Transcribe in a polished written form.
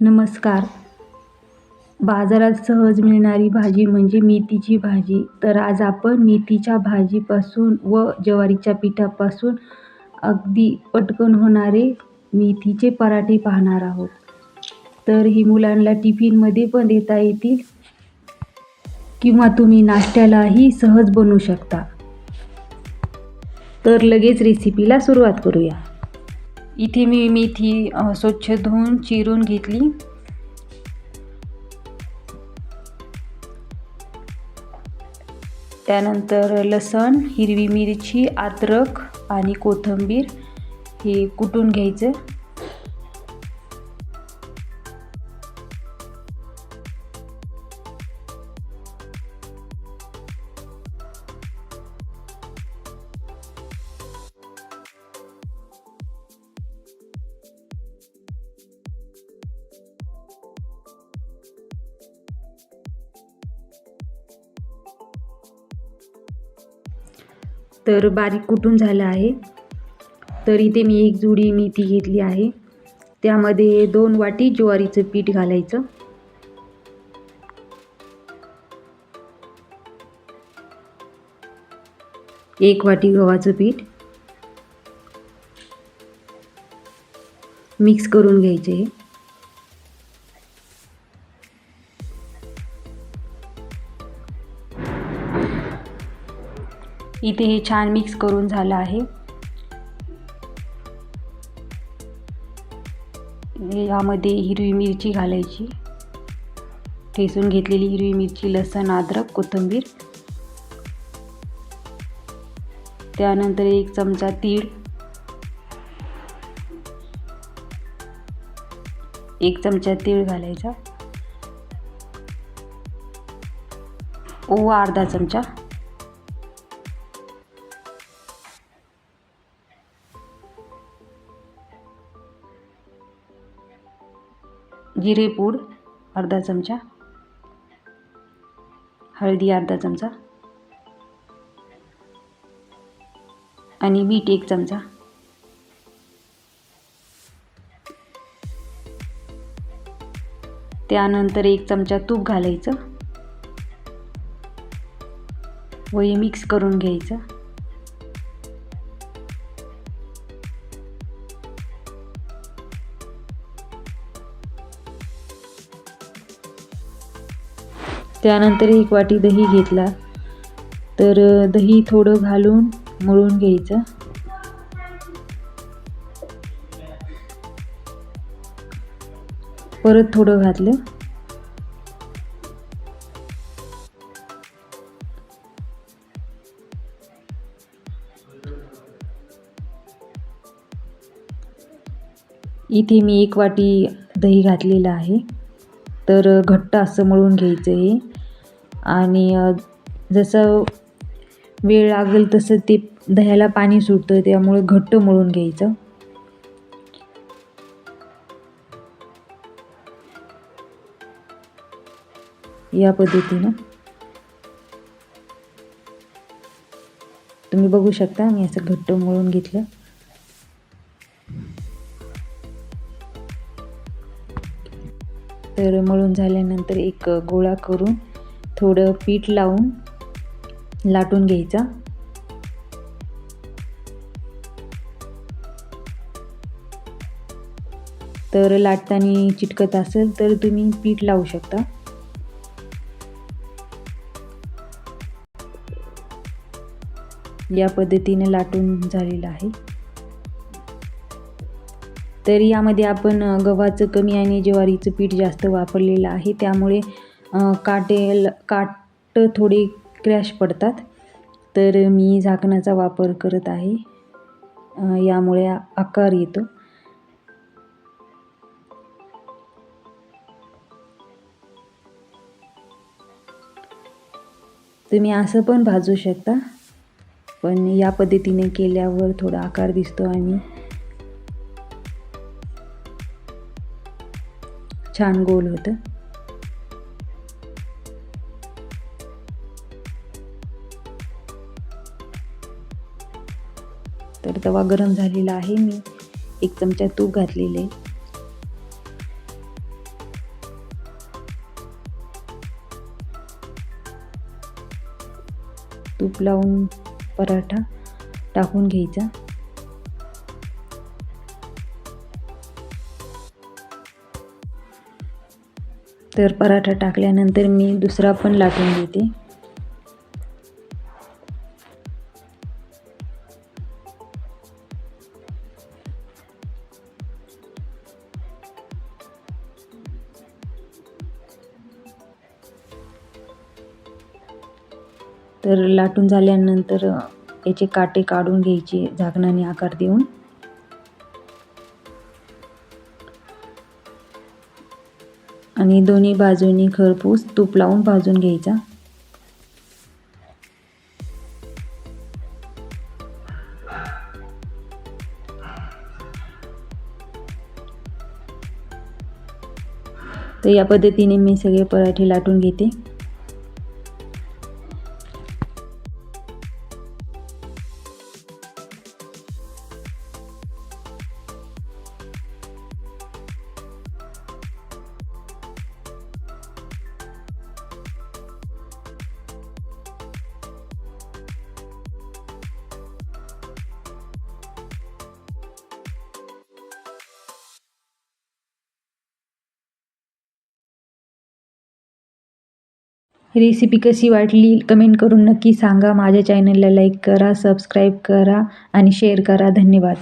नमस्कार. बाजारात सहज मिळणारी भाजी म्हणजे मेथीची भाजी. तर आज आपण मेथीच्या भाजीपासून व ज्वारीच्या पिठापासून अगदी पटकन होणारे मेथीचे पराठे पाहणार आहोत. तर ही मुलांना टिफिनमध्ये पण देता येतील किंवा तुम्ही नाश्त्यालाही सहज बनवू शकता. तर लगेच रेसिपीला सुरुवात करूया. इथे मी मेथी स्वच्छ धुवून चिरून घेतली. त्यानंतर लसण, हिरवी मिरची, अद्रक आणि कोथिंबीर हे कुटून घ्यायचं. तर बारीक कुटून झालं आहे. तर इथे मी एक जुडी मेथी घेतली आहे. त्यामध्ये 2 वाटी ज्वारीचं पीठ घालायचं. एक वाटी गव्हाचं पीठ मिक्स करून घ्यायचे. इथे हे छान मिक्स करून झालं आहे. यामध्ये हिरवी मिरची घालायची, ठेचून घेतलेली हिरवी मिरची, लसण, अद्रक, कोथिंबीर. त्यानंतर 1 चमचा तीळ, 1 चमचा तीळ घालायचा, ओवा अर्धा चमचा, जिरेपूड अर्धा चमचा, हळदी अर्धा चमचा आणि मीठ 1 चमचा. त्यानंतर 1 चमचा तूप घालायचं व हे मिक्स करून घ्यायचं. त्यानंतर 1 वाटी दही घेतला. तर दही थोडं घालून मळून घ्यायचं. परत थोडं घातलं. इथे मी 1 वाटी दही घातलेलं आहे. तर घट्ट असं मळून घ्यायचं हे. आणि जसं वेळ लागेल तसं ते दह्याला पाणी सुटतं, त्यामुळे घट्ट मळून घ्यायचं. या पद्धतीनं तुम्ही बघू शकता. मी असं घट्ट मळून घेतलं. तर मळून झाल्यानंतर एक गोळा करून थोडं पीठ लावून लाटून घ्यायचा. तर लाटताना चिटकत असेल तर तुम्ही पीठ लावू शकता. या पद्धतीने लाटून झालेलं आहे. तर यामध्ये आपण गव्हाचं कमी आणि ज्वारीचं पीठ जास्त वापरलेलं आहे, त्यामुळे काट थोडे क्रॅश पडतात. तर मी झाकणाचा वापर करत आहे, यामुळे आकार येतो. तुम्ही असं पण भाजू शकता, पण या पद्धतीने केल्यावर थोडा आकार दिसतो आणि छान गोल होतं. तर तवा गरम झालेला आहे. मी 1 चमचा तूप घातलेले. तूप लावून पराठा टाकून घ्यायचा. तर पराठा टाकल्यानंतर मी दुसरा पण लाटून घेते. तर लाटून झाल्यानंतर याचे काटे काढून घ्यायचे झाकणाने आकार देऊन. आणि दोन्ही बाजूनी खरपूस तूप लावून भाजून घ्यायचा. तर या पद्धतीने मी सगळे पराठे लाटून घेते. रेसिपी कशी वाटली कमेंट करून नक्की सांगा. माझ्या चॅनलला लाईक करा, सबस्क्राईब करा आणि शेअर करा. धन्यवाद.